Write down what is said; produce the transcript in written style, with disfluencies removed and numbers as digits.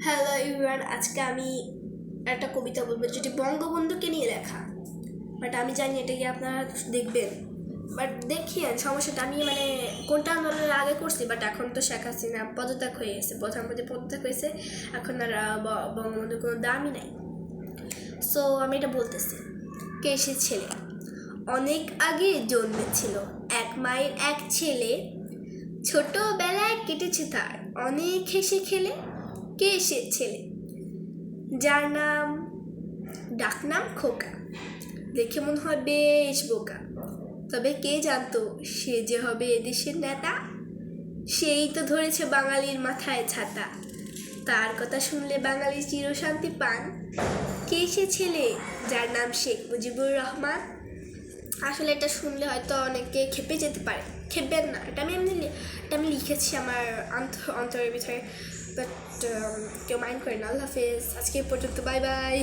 Hello everyone, আজকে আমি একটা কবিতা বলবো যেটি বঙ্গবন্ধুকে নিয়ে লেখা। বাট আমি জানি এটা কি আপনারা দেখবেন, বাট দেখিয়েন সমস্যাটা। আমি কোনটা আন্দোলনের আগে করছি, বাট এখন তো শেখ হাসিনা পদত্যাগ হয়ে গেছে, প্রধানমন্ত্রী পদত্যাগ হয়েছে, এখন আর বঙ্গবন্ধুর কোনো দামই নাই। সো আমি এটা বলতেছি। কে সে ছেলে? অনেক আগে জন্মেছিল এক মায়ের এক ছেলে, ছোটবেলায় কেটেছে তার অনেক হেসে খেলে। কে সে ছেলে? যার ডাকনাম খোকা, দেখে মনে হয় বেশ বোকা, তবে কে জানতো সে যে হবে এদেশের নেতা। সেই তো ধরেছে বাঙালির মাথায় ছাতা, তার কথা শুনলে বাঙালি চিরশান্তি পান। কে সে ছেলে? যার নাম শেখ মুজিবুর রহমান। আসলে এটা শুনলে হয়তো অনেকে খেপে যেতে পারে, খেপবেন না, এটা আমি লিখেছি আমার অন্তরের ভিতরে। বাট কেউ মাইন্ড করে না। আল্লাহ হাফেজ, আজকে এই পর্যন্ত, বাই বাই।